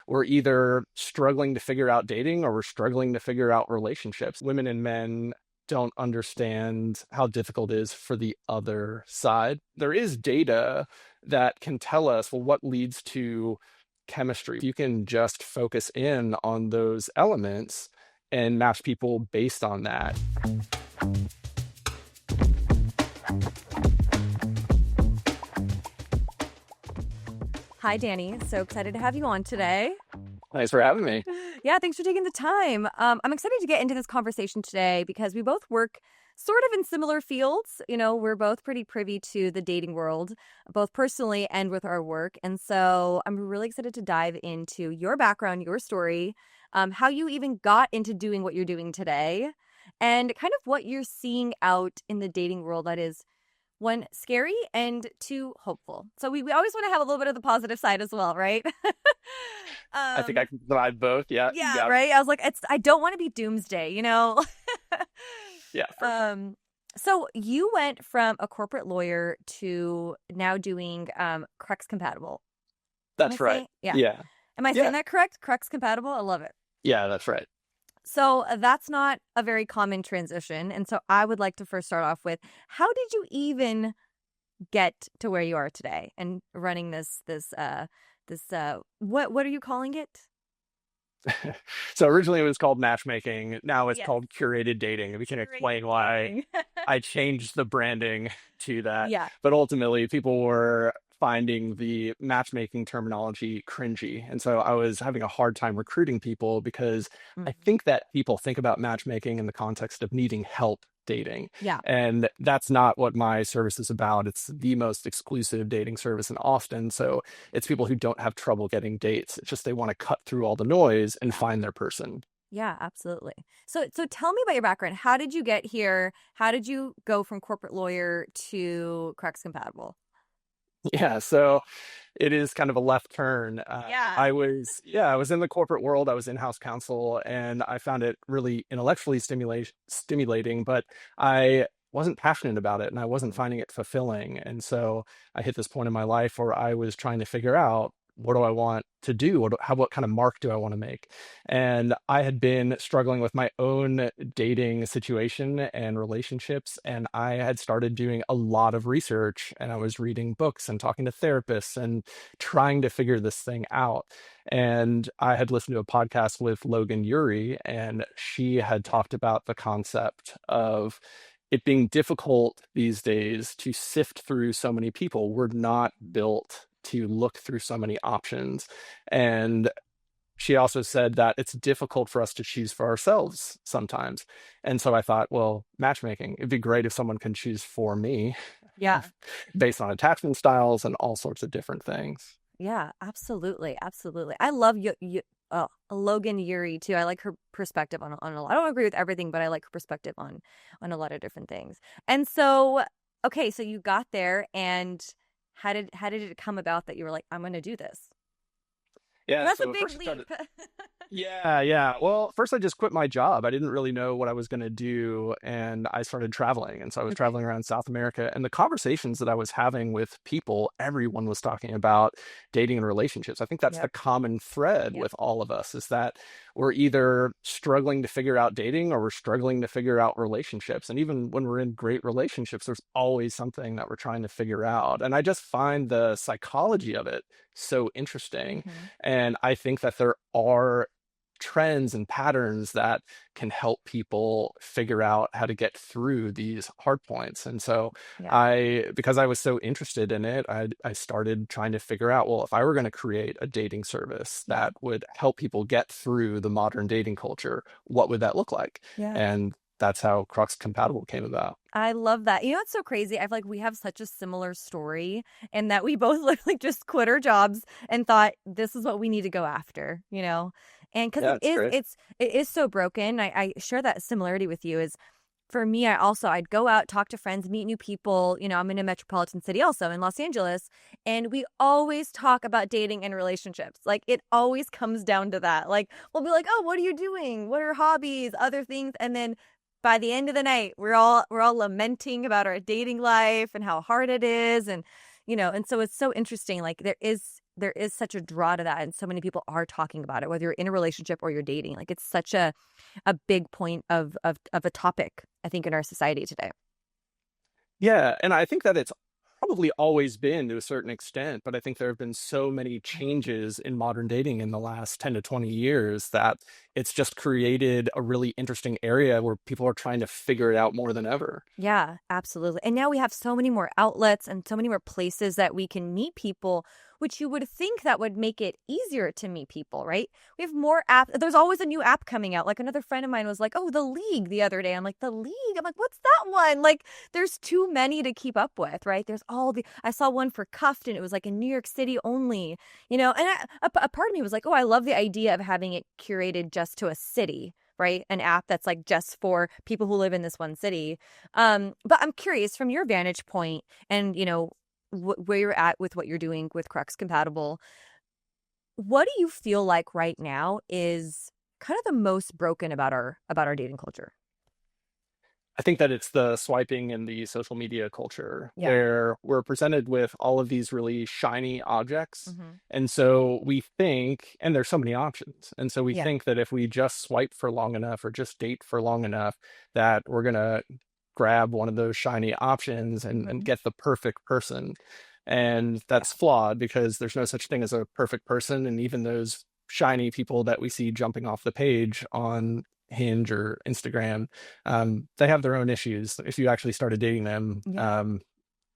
we're either struggling to figure out dating or we're struggling to figure out relationships. Women and men don't understand how difficult it is for the other side. There is data that can tell us, well, what leads to chemistry. If you can just focus in on those elements and match people based on that. Hi, Danny. So excited to have you on today. Thanks for having me. Yeah, thanks for taking the time. I'm excited to get into this conversation today because we both work sort of in similar fields. You know, we're both pretty privy to the dating world, both personally and with our work. And so I'm really excited to dive into your background, your story, how you even got into doing what you're doing today, and kind of what you're seeing out in the dating world that is, one, scary, and two, hopeful. So we always want to have a little bit of the positive side as well, right? I think I can provide both. Yeah. Yeah, right. I was like, I don't want to be doomsday, you know? Yeah. So you went from a corporate lawyer to now doing Crux Compatible. That's right. Yeah. Yeah. Am I saying that correct? Crux Compatible? I love it. Yeah, that's right. So that's not a very common transition. And so I would like to first start off with, how did you even get to where you are today and running this what are you calling it? So originally it was called matchmaking. Now it's Yes. called curated dating. We can explain why I changed the branding to that. Yeah. But ultimately, people were finding the matchmaking terminology cringy. And so I was having a hard time recruiting people because I think that people think about matchmaking in the context of needing help dating. Yeah. And that's not what my service is about. It's the most exclusive dating service in Austin. So it's people who don't have trouble getting dates. It's just they want to cut through all the noise and find their person. Yeah, absolutely. So tell me about your background. How did you get here? How did you go from corporate lawyer to Crux Compatible? Yeah, so it is kind of a left turn. Yeah. I was in the corporate world. I was in-house counsel, and I found it really intellectually stimulating, but I wasn't passionate about it, and I wasn't finding it fulfilling. And so I hit this point in my life where I was trying to figure out, what do I want to do? What kind of mark do I want to make? And I had been struggling with my own dating situation and relationships, and I had started doing a lot of research, and I was reading books and talking to therapists and trying to figure this thing out. And I had listened to a podcast with Logan Ury, and she had talked about the concept of it being difficult these days to sift through so many people. We're not built to look through so many options. And she also said that it's difficult for us to choose for ourselves sometimes. And so I thought, well, matchmaking, it'd be great if someone can choose for me. Yeah. Based on attachment styles and all sorts of different things. Yeah, absolutely. Absolutely. I love Logan Ury too. I like her perspective on a lot. I don't agree with everything, but I like her perspective on a lot of different things. And so, okay, so you got there, and how did it come about that you were like, I'm going to do this? Yeah, That's so a big leap. Yeah. Well, first I just quit my job. I didn't really know what I was going to do, and I started traveling. And so I was traveling around South America, and the conversations that I was having with people, everyone was talking about dating and relationships. I think that's the common thread with all of us, is that we're either struggling to figure out dating or we're struggling to figure out relationships. And even when we're in great relationships, there's always something that we're trying to figure out. And I just find the psychology of it so interesting. And I think that there are trends and patterns that can help people figure out how to get through these hard points. And so because I was so interested in it, I started trying to figure out, well, if I were going to create a dating service that would help people get through the modern dating culture, what would that look like? And that's how Crux Compatible came about. I love that. You know, it's so crazy. I feel like we have such a similar story, in that we both literally just quit our jobs and thought, this is what we need to go after, you know? And because it is so broken. I share that similarity with you. Is for me, I'd go out, talk to friends, meet new people. You know, I'm in a metropolitan city also in Los Angeles, and we always talk about dating and relationships. Like, it always comes down to that. Like, we'll be like, oh, what are you doing? What are hobbies? Other things. And then by the end of the night, we're all lamenting about our dating life and how hard it is. And, you know, and so it's so interesting. Like, there is such a draw to that, and so many people are talking about it, whether you're in a relationship or you're dating. Like, it's such a big point of a topic, I think, in our society today. Yeah, and I think that it's probably always been to a certain extent, but I think there have been so many changes in modern dating in the last 10 to 20 years that it's just created a really interesting area where people are trying to figure it out more than ever. Yeah, absolutely. And now we have so many more outlets and so many more places that we can meet people, which you would think that would make it easier to meet people, right? We have more apps. There's always a new app coming out. Like, another friend of mine was like, "Oh, The League," the other day. I'm like, "The League?" I'm like, "What's that one?" Like, there's too many to keep up with, right? There's I saw one for Cuffed, and it was like in New York City only, and a part of me was like, "Oh, I love the idea of having it curated just to a city." Right? An app that's like just for people who live in this one city. But I'm curious, from your vantage point and, where you're at with what you're doing with Crux Compatible, what do you feel like right now is kind of the most broken about our dating culture? I think that it's the swiping and the social media culture Yeah. where we're presented with all of these really shiny objects. Hmm. And so we think, and there's so many options. And so we Yeah. think that if we just swipe for long enough or just date for long enough, that we're going to grab one of those shiny options and Hmm. get the perfect person. And Yeah. that's flawed because there's no such thing as a perfect person. And even those shiny people that we see jumping off the page on Hinge or Instagram, they have their own issues. If you actually started dating them, Yeah.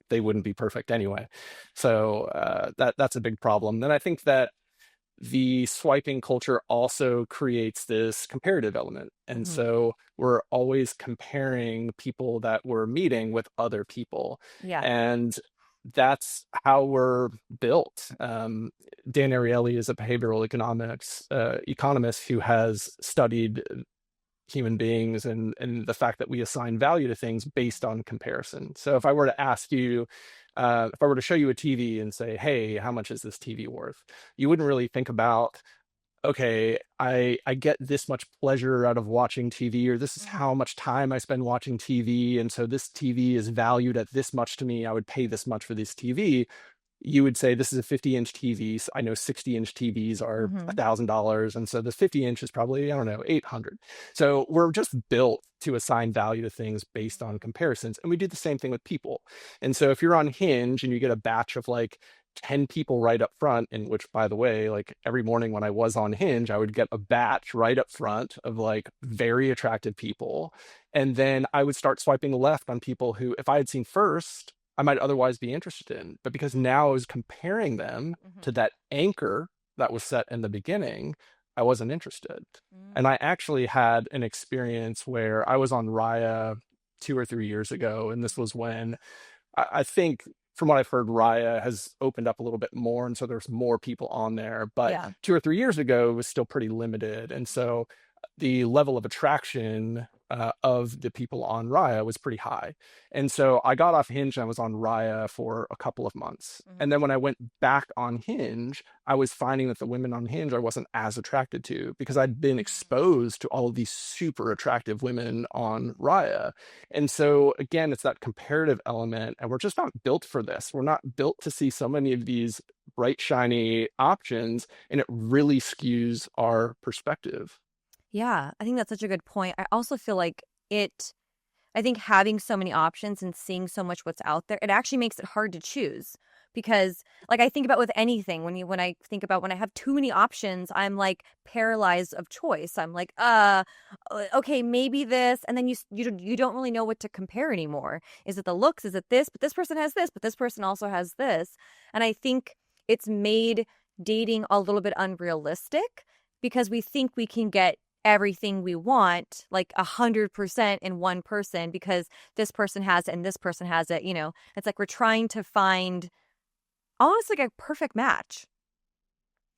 they wouldn't be perfect anyway. So that's a big problem. Then I think that the swiping culture also creates this comparative element. And Hmm. so we're always comparing people that we're meeting with other people. Yeah. And that's how we're built. Dan Ariely is a behavioral economics economist who has studied human beings and the fact that we assign value to things based on comparison. So if I were to ask you, if I were to show you a TV and say, "Hey, how much is this TV worth?" You wouldn't really think about, okay, I get this much pleasure out of watching TV, or this is Hmm. how much time I spend watching TV, and so this TV is valued at this much to me. I would pay this much for this TV. You would say this is a 50-inch TV. So I know 60-inch TVs are Hmm. $1,000, and so the 50-inch is probably, I don't know, 800. So we're just built to assign value to things based on comparisons, and we do the same thing with people. And so if you're on Hinge and you get a batch of like 10 people right up front, in which, by the way, like every morning when I was on Hinge, I would get a batch right up front of like very attractive people. And then I would start swiping left on people who, if I had seen first, I might otherwise be interested in. But because now I was comparing them to Hmm. that anchor that was set in the beginning, I wasn't interested. And Hmm. I actually had an experience where I was on Raya 2 or 3 years ago. And this was when I think, from what I've heard, Raya has opened up a little bit more. And so there's more people on there. But Yeah. 2 or 3 years ago, it was still pretty limited. And so the level of attraction of the people on Raya was pretty high. And so I got off Hinge and I was on Raya for a couple of months. And Hmm. then when I went back on Hinge, I was finding that the women on Hinge I wasn't as attracted to because I'd been exposed to all of these super attractive women on Raya. And so again, it's that comparative element, and we're just not built for this. We're not built to see so many of these bright, shiny options, and it really skews our perspective. Yeah, I think that's such a good point. I also feel like I think having so many options and seeing so much what's out there, it actually makes it hard to choose. Because, like, I think about with anything, when I think about when I have too many options, I'm like paralyzed of choice. I'm like, okay, maybe this, and then you don't really know what to compare anymore. Is it the looks? Is it this? But this person has this, but this person also has this. And I think it's made dating a little bit unrealistic because we think we can get everything we want like 100% in one person because this person has it and this person has it. It's like we're trying to find almost like a perfect match.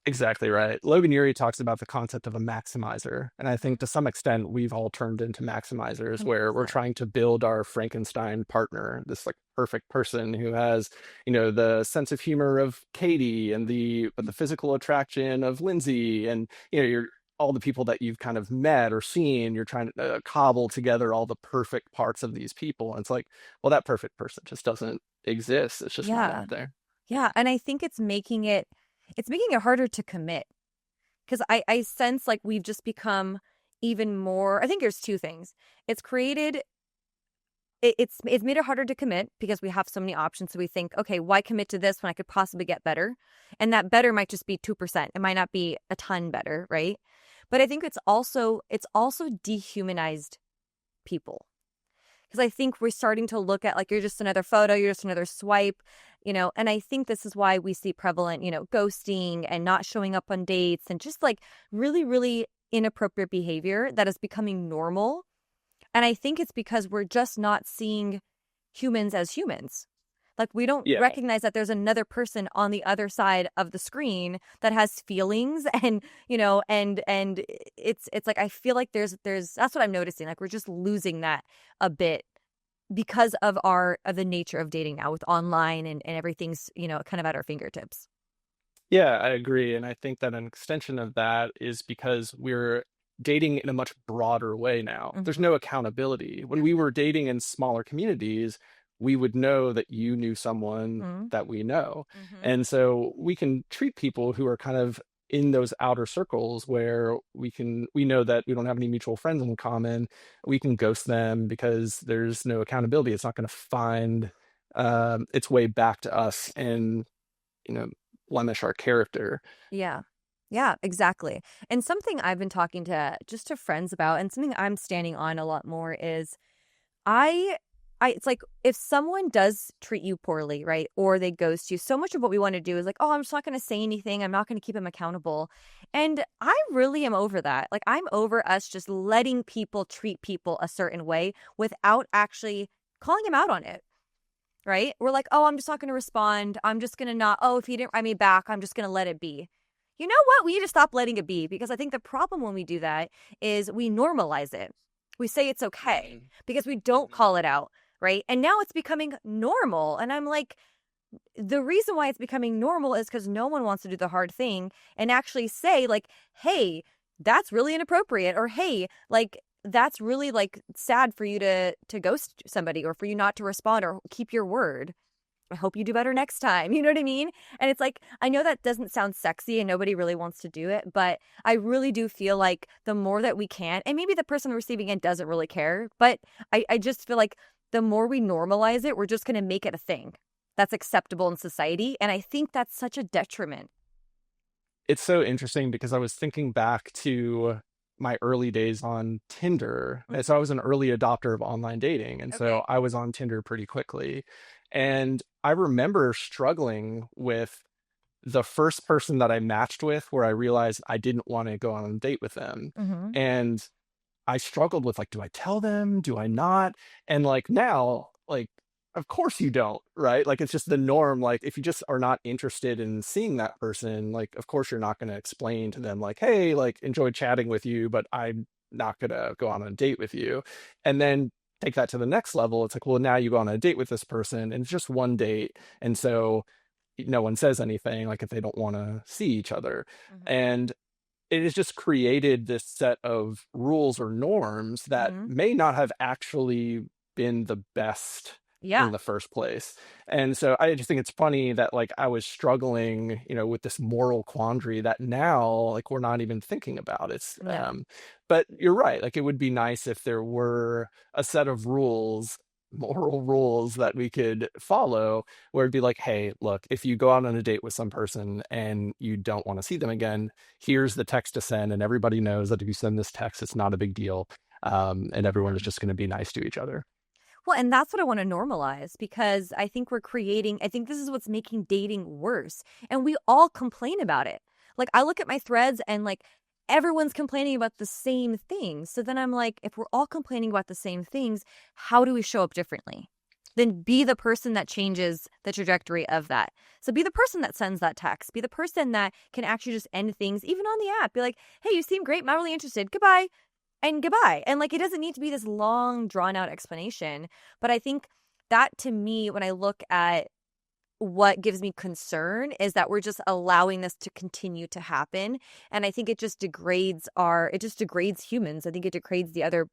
Exactly right. Logan Ury talks about the concept of a maximizer. And I think Mhm. to some extent, we've all turned into maximizers where we're 100%. trying to build our Frankenstein partner, this like perfect person who has, the sense of humor of Katie and the physical attraction of Lindsay. And, you're all the people that you've kind of met or seen, you're trying to cobble together all the perfect parts of these people. And it's like, well, that perfect person just doesn't exist. It's just not Yeah. out there. Yeah, and I think it's making it it's making it harder to commit. Because I sense like we've just become even more. I think there's two things. It's created it's made it harder to commit because we have so many options. So we think, okay, why commit to this when I could possibly get better? And that better might just be 2%. It might not be a ton better, right? But I think it's also dehumanized people. Because I think we're starting to look at like you're just another photo, you're just another swipe, and I think this is why we see prevalent, ghosting and not showing up on dates and just like really, really inappropriate behavior that is becoming normal. And I think it's because we're just not seeing humans as humans. Like we don't Yeah. recognize that there's another person on the other side of the screen that has feelings and, and it's like I feel like there's that's what I'm noticing. Like we're just losing that a bit because of the nature of dating now with online and everything's, kind of at our fingertips. Yeah, I agree. And I think that an extension of that is because we're dating in a much broader way now. There's Mm-hmm. no accountability. When we were dating in smaller communities, we would know that you knew someone Mm-hmm. that we know. Mm-hmm. And so we can treat people who are kind of in those outer circles where we know that we don't have any mutual friends in common. We can ghost them because there's no accountability. It's not going to find its way back to us and you know blemish our character. Yeah. Yeah, exactly. And something I've been talking to friends about and something I'm standing on a lot more is I it's like if someone does treat you poorly, right? Or they ghost you, so much of what we want to do is like, oh, I'm just not going to say anything. I'm not going to keep them accountable. And I really am over that. Like I'm over us just letting people treat people a certain way without actually calling them out on it. Right? We're like, oh, I'm just not going to respond. I'm just going to not, oh, if he didn't write me back, I'm just going to let it be. You know what? We need to stop letting it be because I think the problem when we do that is we normalize it. We say it's okay because we don't call it out, right? And now it's becoming normal. And I'm like, the reason why it's becoming normal is because no one wants to do the hard thing and actually say, like, hey, that's really inappropriate. Or hey, like, that's really like sad for you to ghost somebody or for you not to respond or keep your word. I hope you do better next time. You know what I mean? And it's like, I know that doesn't sound sexy and nobody really wants to do it, but I really do feel like the more that we can, and maybe the person receiving it doesn't really care, but I just feel like the more we normalize it, we're just going to make it a thing that's acceptable in society. And I think that's such a detriment. It's so interesting because I was thinking back to my early days on Tinder. And so I was an early adopter of online dating. And so Okay. I was on Tinder pretty quickly. And I remember struggling with the first person that I matched with where I realized I didn't want to go on a date with them. Mm-hmm. And I struggled with like, do I tell them? Do I not? And like now, like, of course you don't, right? Like it's just the norm. Like if you just are not interested in seeing that person, like of course you're not going to explain to them like, hey, like enjoyed chatting with you, but I'm not going to go on a date with you. And then take that to the next level. It's like, well, now you go on a date with this person and it's just one date. And so no one says anything like if they don't want to see each other. Mm-hmm. And it has just created this set of rules or norms that Mm-hmm. may not have actually been the best Yeah. in the first place. And so I just think it's funny that like I was struggling, with this moral quandary that now like we're not even thinking about. No. But you're right. Like it would be nice if there were a set of rules, moral rules that we could follow where it'd be like, hey, look, if you go out on a date with some person and you don't want to see them again, here's the text to send, and everybody knows that if you send this text, it's not a big deal, and everyone is Yeah. just going to be nice to each other. Well, and that's what I want to normalize because I think this is what's making dating worse. And we all complain about it. Like, I look at my threads and like everyone's complaining about the same things. So then I'm like, if we're all complaining about the same things, how do we show up differently? Then be the person that changes the trajectory of that. So be the person that sends that text. Be the person that can actually just end things, even on the app. Be like, hey, you seem great. I'm not really interested. Goodbye and goodbye. And like, it doesn't need to be this long, drawn out explanation. But I think that to me, when I look at what gives me concern, is that we're just allowing this to continue to happen. And I think it just degrades humans. I think it degrades the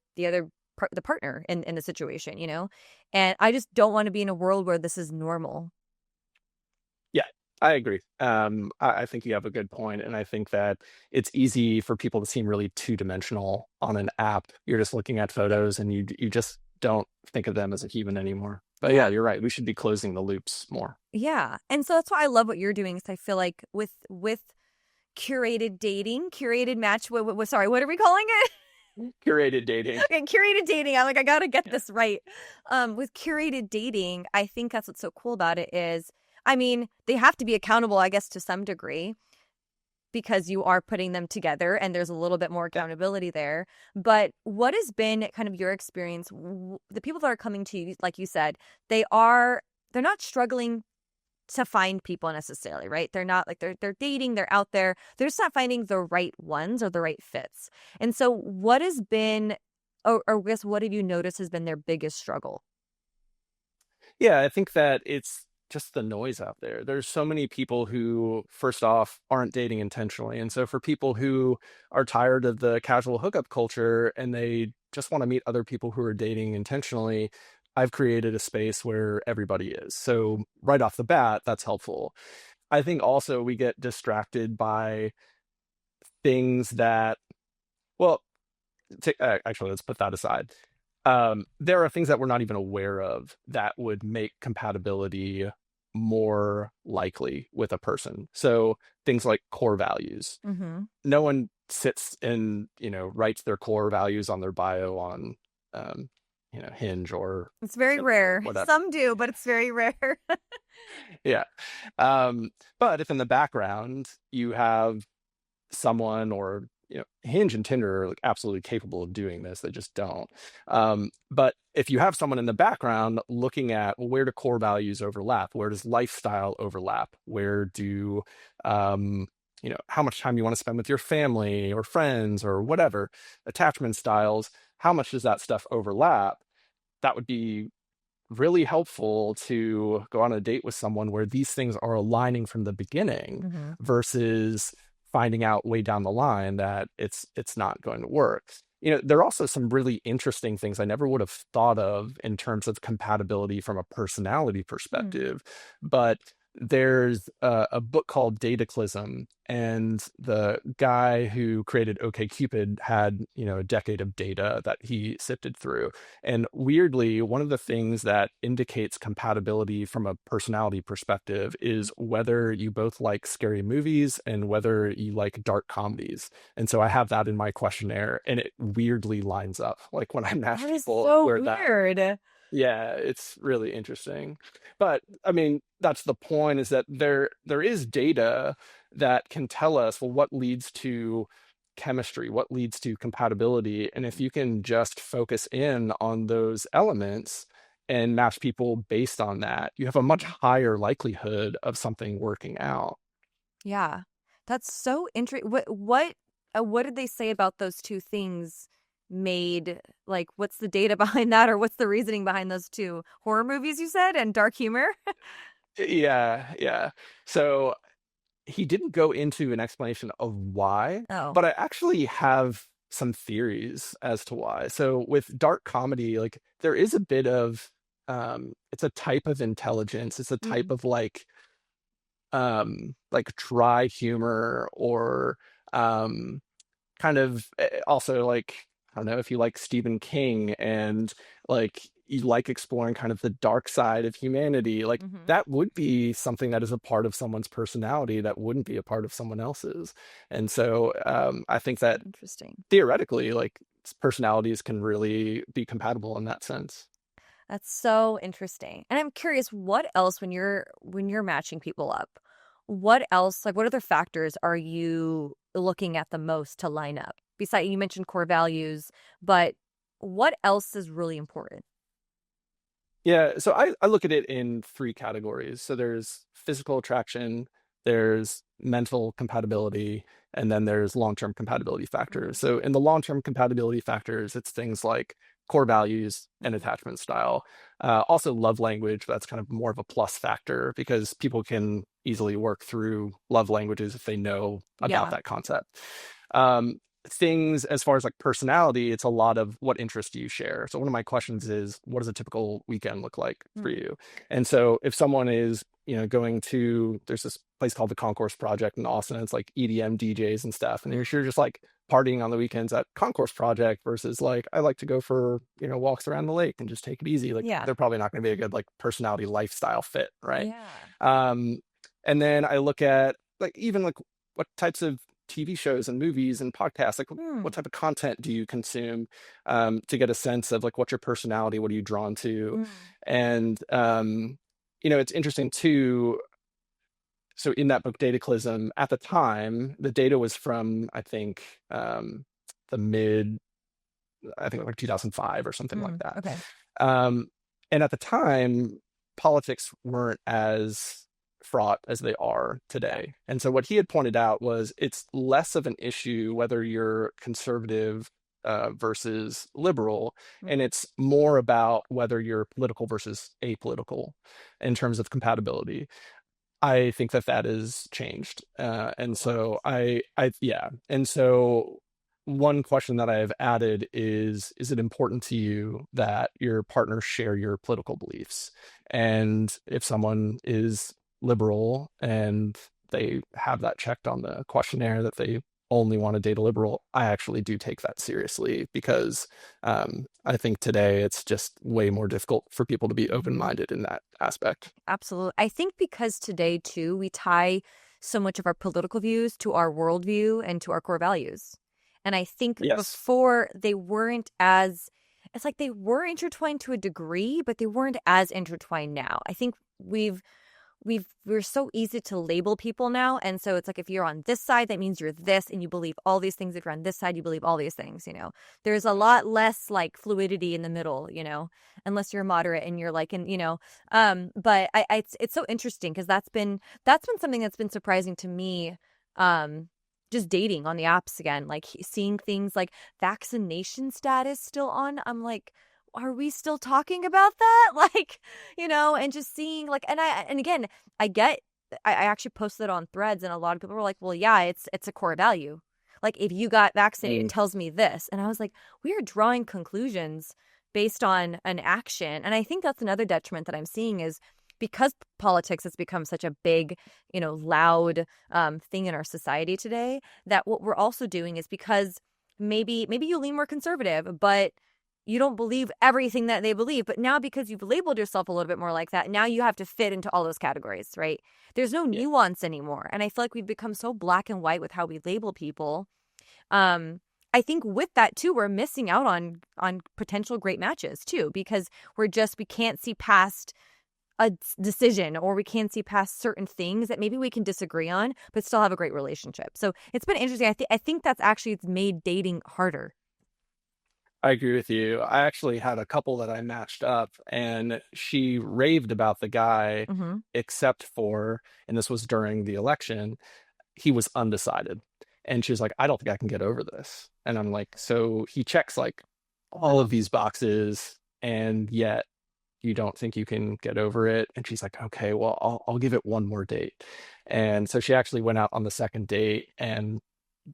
partner in the situation. And I just don't want to be in a world where this is normal. Yeah, I agree. I think you have a good point, and I think that it's easy for people to seem really two-dimensional on an app. You're just looking at photos, and you just don't think of them as a human anymore. But yeah, Yeah. you're right. We should be closing the loops more. Yeah. And so that's why I love what you're doing. Is I feel like with curated dating, curated match. Sorry, what are we calling it? Curated dating. Okay, curated dating. I'm like, I gotta get Yeah. this right. With curated dating, I think that's what's so cool about it is, I mean, they have to be accountable, I guess, to some degree because you are putting them together and there's a little bit more Yeah. accountability there. But what has been kind of your experience? The people that are coming to you, like you said, they're not struggling to find people necessarily, right? They're not like they're dating, they're out there. They're just not finding the right ones or the right fits. And so what has been or I guess what have you noticed has been their biggest struggle? Yeah, I think that it's just the noise out there. There's so many people who, first off, aren't dating intentionally. And so for people who are tired of the casual hookup culture and they just want to meet other people who are dating intentionally, I've created a space where everybody is. So right off the bat, that's helpful. I think also we get distracted by things that, well, actually, let's put that aside. There are things that we're not even aware of that would make compatibility more likely with a person. So things like core values. Mm-hmm. No one sits and, writes their core values on their bio on, um, Hinge or It's very rare. whatever. Some do, but it's very rare. Yeah. Um, but if in the background you have someone or Hinge and Tinder are like absolutely capable of doing this, they just don't. But if you have someone in the background looking at, well, where do core values overlap, where does lifestyle overlap, where do how much time you want to spend with your family or friends or whatever, attachment styles, how much does that stuff overlap? That would be really helpful to go on a date with someone where these things are aligning from the beginning Mm-hmm. versus finding out way down the line that it's not going to work. There are also some really interesting things I never would have thought of in terms of compatibility from a personality perspective, but there's a book called Dataclysm, and the guy who created OkCupid had, a decade of data that he sifted through. And weirdly, one of the things that indicates compatibility from a personality perspective is whether you both like scary movies and whether you like dark comedies. And so I have that in my questionnaire, and it weirdly lines up. Like when I match That is people so where that, weird. yeah, it's really interesting. But I mean, that's the point, is that there is data that can tell us, well, what leads to chemistry, what leads to compatibility. And if you can just focus in on those elements and match people based on that, you have a much higher likelihood of something working out. Yeah. That's so interesting. What did they say about those two things made like what's the data behind that or what's the reasoning behind those two horror movies you said and dark humor? Yeah, yeah. So he didn't go into an explanation of why, Oh. but I actually have some theories as to why. So with dark comedy, like there is a bit of it's a type of intelligence, it's a type Mm. of like dry humor or um kind of also like I don't know if you like Stephen King and like you like exploring kind of the dark side of humanity, like Mm-hmm. that would be something that is a part of someone's personality that wouldn't be a part of someone else's. And so I think So that interesting. theoretically, like personalities can really be compatible in that sense. That's so interesting. And I'm curious, what else when you're matching people up, what else, like what other factors are you looking at the most to line up? Besides, you mentioned core values, but what else is really important? Yeah, so I look at it in three categories. So there's physical attraction, there's mental compatibility, and then there's long-term compatibility Mm-hmm. factors. So in the long-term compatibility factors, it's things like core values and attachment style. Also love language, that's kind of more of a plus factor because people can easily work through love languages if they know about Yeah. that concept. things as far as like personality, it's a lot of what interests do you share. So one of my questions is, what does a typical weekend look like for Mm. you? And so if someone is, going to, there's this place called the Concourse Project in Austin. It's like EDM DJs and stuff. And you're just like partying on the weekends at Concourse Project versus like, I like to go for, walks around the lake and just take it easy. Like Yeah. they're probably not going to be a good like personality lifestyle fit. Right. Yeah. Um, and then I look at like, even like what types of TV shows and movies and podcasts, like what type of content do you consume, to get a sense of like what's your personality, what are you drawn to? And it's interesting too. So in that book Dataclysm, at the time, the data was from I think the mid, I think like 2005 or something like that. Okay. And at the time, politics weren't as fraught as they are today. And so what he had pointed out was it's less of an issue whether you're conservative versus liberal, and it's more about whether you're political versus apolitical in terms of compatibility. I think that has changed, and so yeah. And so one question that I have added is it important to you that your partners share your political beliefs? And if someone is liberal and they have that checked on the questionnaire that they only want to date a liberal, I actually do take that seriously because I think today it's just way more difficult for people to be open-minded in that aspect. Absolutely. I think because today, too, we tie so much of our political views to our worldview and to our core values. And I think before they weren't as, it's like they were intertwined to a degree, but they weren't as intertwined now. I think we're so easy to label people now. And so it's like, if you're on this side, that means you're this and you believe all these things. If you're on this side, you believe all these things, there's a lot less like fluidity in the middle, unless you're moderate and you're like, but it's so interesting because that's been something that's been surprising to me. Just dating on the apps again, like seeing things like vaccination status still on. I'm like, are we still talking about that? Like, and just seeing like, and again, I actually posted it on Threads and a lot of people were like, well, yeah, it's a core value. Like if you got vaccinated, it tells me this. And I was like, we are drawing conclusions based on an action. And I think that's another detriment that I'm seeing is because politics has become such a big, loud thing in our society today, that what we're also doing is because maybe you lean more conservative, but you don't believe everything that they believe. But now because you've labeled yourself a little bit more like that, now you have to fit into all those categories, right? There's no nuance anymore. And I feel like we've become so black and white with how we label people. I think with that too, we're missing out on potential great matches too, because we can't see past a decision, or we can't see past certain things that maybe we can disagree on, but still have a great relationship. So it's been interesting. I think that's actually made dating harder. I agree with you. I actually had a couple that I matched up, and she raved about the guy, except for, and this was during the election, he was undecided. And she was like, I don't think I can get over this. And I'm like, so he checks like all of these boxes, and yet you don't think you can get over it? And she's like, okay, well, I'll give it one more date. And so she actually went out on the second date, and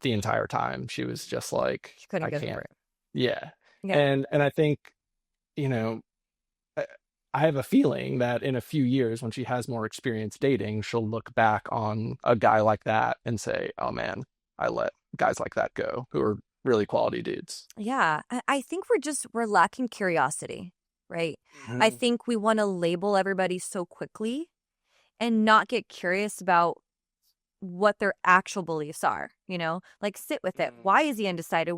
the entire time she was just like, She couldn't I get can't. over it. Yeah. Yeah. And I think, you know, I have a feeling that in a few years, when she has more experience dating, she'll look back on a guy like that and say, oh man, I let guys like that go who are really quality dudes. Yeah. I think we're lacking curiosity, right? I think we want to label everybody so quickly and not get curious about what their actual beliefs are, like sit with it. Why is he undecided?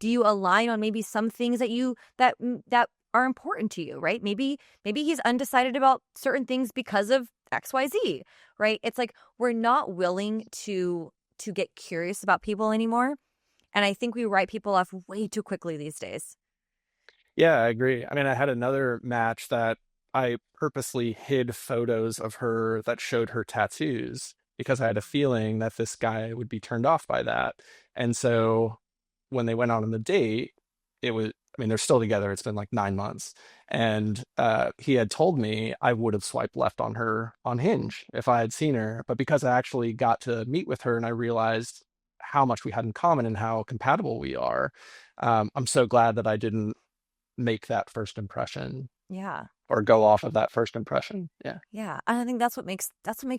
Do you align on maybe some things that are important to you, right? Maybe he's undecided about certain things because of XYZ, right? It's like we're not willing to get curious about people anymore. And I think we write people off way too quickly these days. Yeah, I agree. I mean, I had another match that I purposely hid photos of her that showed her tattoos because I had a feeling that this guy would be turned off by that. And so when they went out on the date, it was, I mean, they're still together. It's been like 9 months. And he had told me I would have swiped left on her on Hinge if I had seen her. But because I actually got to meet with her and I realized how much we had in common and how compatible we are. I'm so glad that I didn't make that first impression Yeah. or go off of that first impression. Yeah. Yeah, and I think that's what makes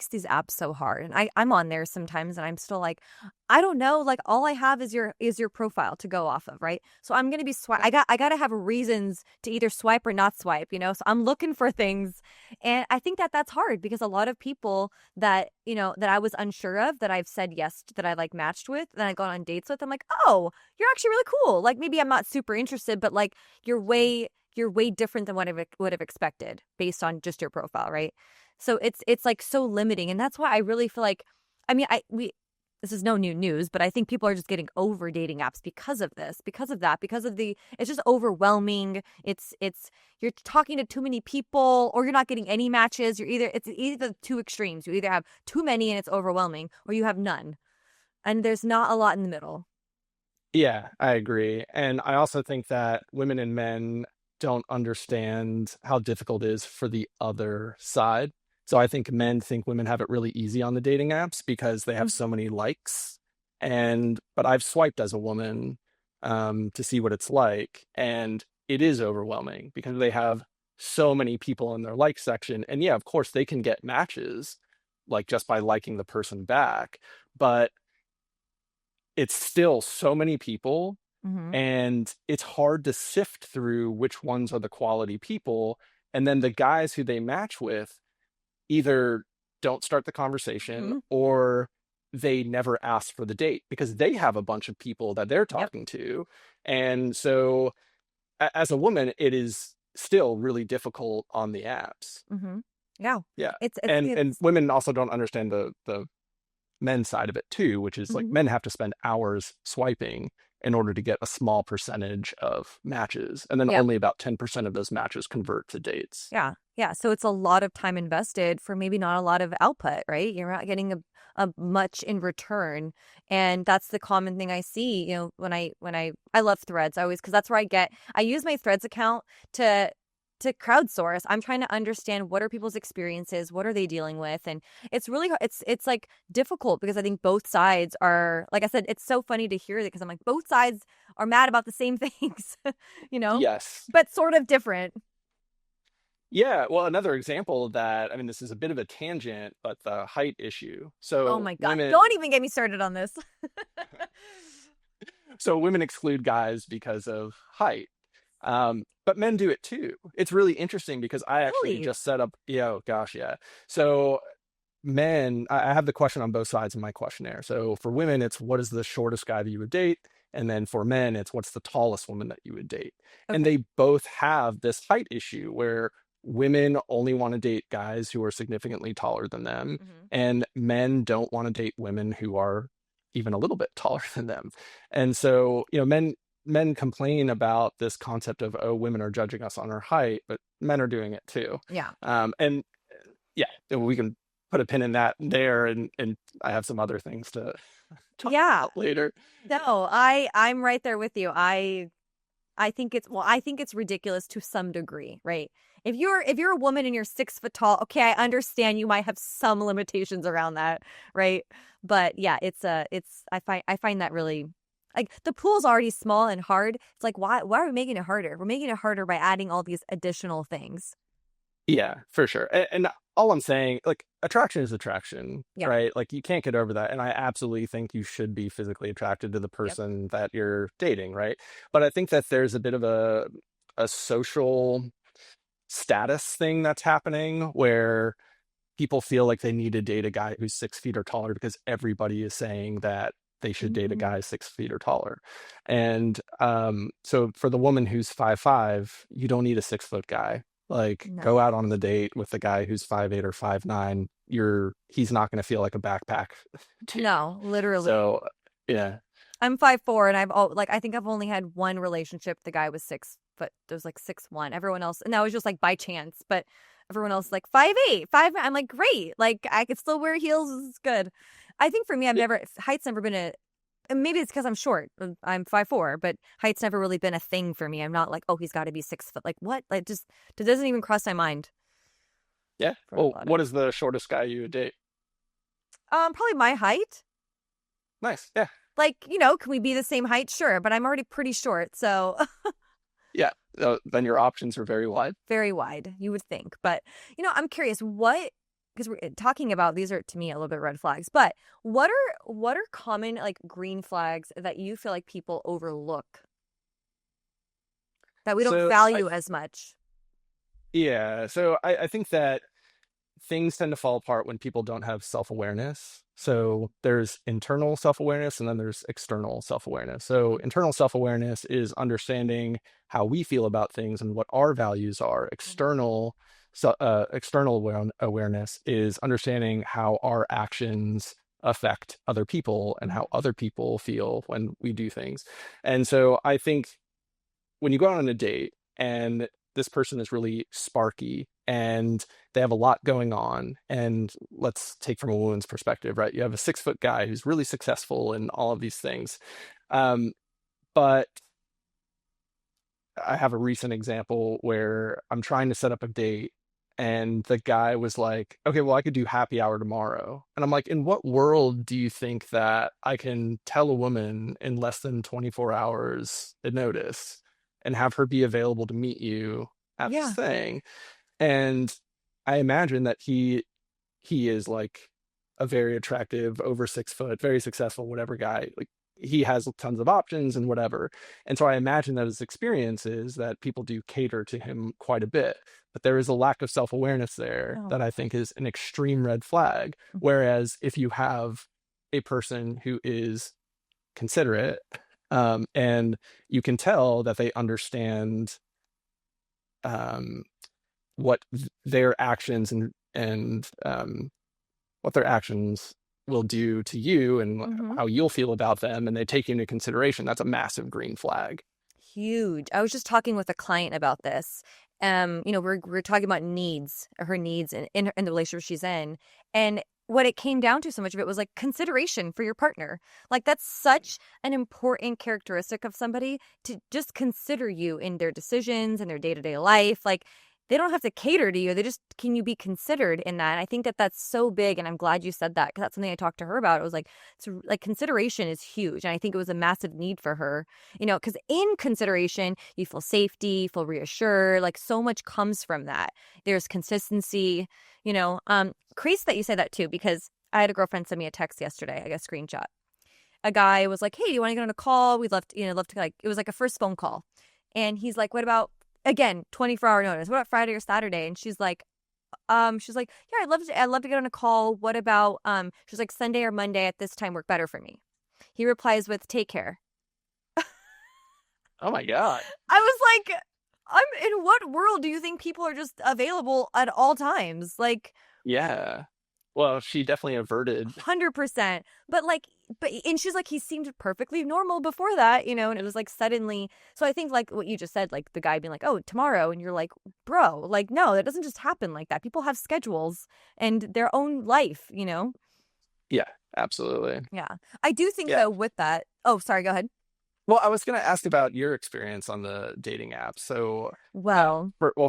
these apps so hard. And I'm on there sometimes and I'm still like, I don't know, like all I have is your profile to go off of, right? So I'm gonna be swipe. I gotta have reasons to either swipe or not swipe, you know. So I'm looking for things, and I think that that's hard because a lot of people that that I was unsure of that I've said yes to, that I like matched with, that I gone on dates with. I'm like, oh, you're actually really cool. Like maybe I'm not super interested, but like you're way different than what I would have expected based on just your profile, right? So it's like so limiting, and that's why I really feel like, I mean, this is no new news, but I think people are just getting over dating apps because of this, because of that, because of it's just overwhelming. It's you're talking to too many people, or you're not getting any matches. It's either the two extremes. You either have too many and it's overwhelming, or you have none, and there's not a lot in the middle. Yeah, I agree. And I also think that women and men don't understand how difficult it is for the other side. So I think men think women have it really easy on the dating apps because they have so many likes. But I've swiped as a woman to see what it's like, and it is overwhelming because they have so many people in their like section. And yeah, of course they can get matches like just by liking the person back, but it's still so many people, Mm-hmm. and it's hard to sift through which ones are the quality people. And then the guys who they match with either don't start the conversation Mm-hmm. or they never ask for the date because they have a bunch of people that they're Yep. talking to. And so as a woman, it is still really difficult on the apps. Mm-hmm. Yeah. Yeah. And It's women also don't understand the men's side of it too, which is like mm-hmm. men have to spend hours swiping in order to get a small percentage of matches. And then Yep. only about 10% of those matches convert to dates. Yeah. Yeah. So it's a lot of time invested for maybe not a lot of output, right? You're not getting a much in return. And that's the common thing I see, I love threads. I always, because that's where I use my threads account to crowdsource. I'm trying to understand what are people's experiences, what are they dealing with, and it's really it's like difficult because I think both sides are, like I said, it's so funny to hear that because I'm like both sides are mad about the same things, you know, Yes. but sort of different. Yeah. Well, another example of that, I mean, this is a bit of a tangent, but the height issue. Oh So my God. women, Don't even get me started on this. so women exclude guys because of height. But men do it too. It's really interesting because I actually Really? just set up, yeah, oh gosh, yeah. So men, I have the question on both sides of my questionnaire. So for women, it's what is the shortest guy that you would date? And then for men, it's what's the tallest woman that you would date? And Okay. they both have this height issue where women only want to date guys who are significantly taller than them, Hmm. and men don't want to date women who are even a little bit taller than them. And so, men complain about this concept of, oh, women are judging us on our height, but men are doing it too. Yeah. And yeah, we can put a pin in that there, and I have some other things to talk Yeah. about later. No, I'm right there with you. I think it's ridiculous to some degree, right? If you're a woman and you're 6 foot tall, okay, I understand you might have some limitations around that, right? But yeah, I find that really, like, the pool's already small and hard. It's like, why are we making it harder? We're making it harder by adding all these additional things. Yeah, for sure. And all I'm saying, like, attraction is attraction, Yeah. right? Like, you can't get over that. And I absolutely think you should be physically attracted to the Yep. person that you're dating, right? But I think that there's a bit of a social status thing that's happening where people feel like they need to date a guy who's 6 feet or taller because everybody is saying that they should date a Hmm. guy 6 feet or taller. And so for the woman who's 5'5", you don't need a 6 foot guy. Like, go No. out on the date with the guy who's 5'8" or 5'9". He's not going to feel like a backpack to you. No, literally. So yeah. I'm 5'4", and I think I've only had one relationship. The guy was 6 foot. There's like 6'1". Everyone else, and that was just like by chance. But everyone else like 5'8", 5. I'm like, great. Like I could still wear heels. It's good. I think for me, Yeah. height's never been a. And maybe it's because I'm short. I'm 5'4", but height's never really been a thing for me. I'm not like, oh, he's got to be 6 foot. Like what? Like just it doesn't even cross my mind Yeah. for a Well, lot of what it. is the shortest guy you would date? Probably my height. Nice. Yeah. Like, can we be the same height? Sure, but I'm already pretty short, so Yeah. Then your options are very wide. Very wide, you would think. But, I'm curious, because we're talking about, these are to me a little bit red flags, but what are common like green flags that you feel like people overlook that we don't So value as much? I think that things tend to fall apart when people don't have self-awareness. So there's internal self-awareness and then there's external self-awareness. So internal self-awareness is understanding how we feel about things and what our values are. External awareness is understanding how our actions affect other people and how other people feel when we do things. And so I think when you go out on a date and this person is really sparky and they have a lot going on, and let's take from a woman's perspective, right? You have a 6 foot guy who's really successful in all of these things. But I have a recent example where I'm trying to set up a date and the guy was like, okay, well, I could do happy hour tomorrow. And I'm like, in what world do you think that I can tell a woman in less than 24 hours a notice and have her be available to meet you at this Yeah. thing? And I imagine that he is like a very attractive, over 6 foot, very successful, whatever guy. Like he has tons of options and whatever. And so I imagine that his experience is that people do cater to him quite a bit. But there is a lack of self-awareness there Oh. that I think is an extreme red flag. Whereas if you have a person who is considerate, and you can tell that they understand what their actions and what their actions will do to you and how you'll feel about them, and they take you into consideration, that's a massive green flag. Huge. I was just talking with a client about this. We're talking about needs, her needs in the relationship she's in. And what it came down to, so much of it was like consideration for your partner. Like that's such an important characteristic of somebody, to just consider you in their decisions and their day-to-day life. Like they don't have to cater to you. Can you be considered in that? And I think that that's so big. And I'm glad you said that, because that's something I talked to her about. It was like, consideration is huge. And I think it was a massive need for her, because in consideration, you feel safety, feel reassured, like so much comes from that. There's consistency, crazy that you say that too, because I had a girlfriend send me a text yesterday, I guess screenshot. A guy was like, hey, do you want to get on a call? We'd love to, like, it was like a first phone call. And he's like, what about, again, 24-hour notice, what about Friday or Saturday? And she's like, yeah, I'd love to get on a call. What about, she's like, Sunday or Monday at this time work better for me. He replies with, take care. Oh my God. I was like, in what world do you think people are just available at all times? Like, Yeah. Well, she definitely averted. 100%. And she's like, he seemed perfectly normal before that, and it was like suddenly. So I think like what you just said, like the guy being like, oh, tomorrow. And you're like, bro, like, no, that doesn't just happen like that. People have schedules and their own life, Yeah, absolutely. Yeah. I do think though with that. Oh, sorry, go ahead. Well, I was going to ask about your experience on the dating app. So,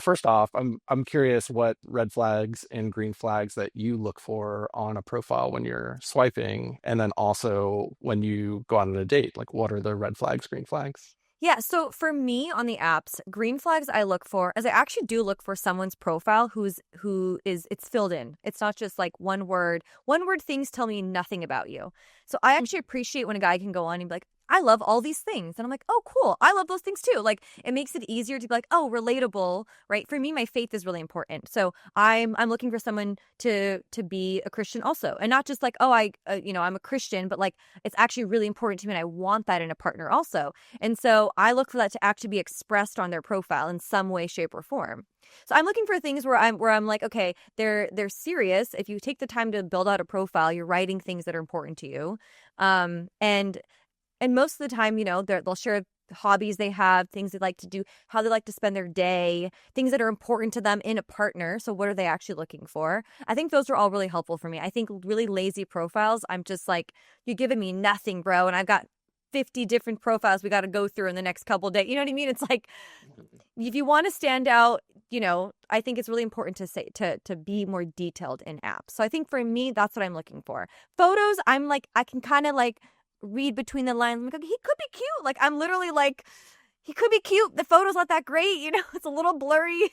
first off, I'm curious what red flags and green flags that you look for on a profile when you're swiping, and then also when you go on a date. Like, what are the red flags, green flags? Yeah, so for me on the apps, green flags I look for, as I actually do look for someone's profile it's filled in. It's not just like one word. One word things tell me nothing about you. So I actually appreciate when a guy can go on and be like, I love all these things. And I'm like, oh, cool. I love those things too. Like it makes it easier to be like, oh, relatable, right? For me, my faith is really important. So I'm looking for someone to be a Christian also. And not just like, oh, I'm a Christian, but like it's actually really important to me and I want that in a partner also. And so I look for that to actually be expressed on their profile in some way, shape, or form. So I'm looking for things where I'm like, okay, they're serious. If you take the time to build out a profile, you're writing things that are important to you. And most of the time, they'll share hobbies they have, things they like to do, how they like to spend their day, things that are important to them in a partner. So what are they actually looking for? I think those are all really helpful for me. I think really lazy profiles, I'm just like, you're giving me nothing, bro. And I've got 50 different profiles we got to go through in the next couple of days. You know what I mean? It's like, if you want to stand out, I think it's really important to be more detailed in apps. So I think for me, that's what I'm looking for. Photos, I'm like, I can kind of like read between the lines. I'm like, he could be cute. Like, I'm literally like, he could be cute. The photo's not that great, it's a little blurry,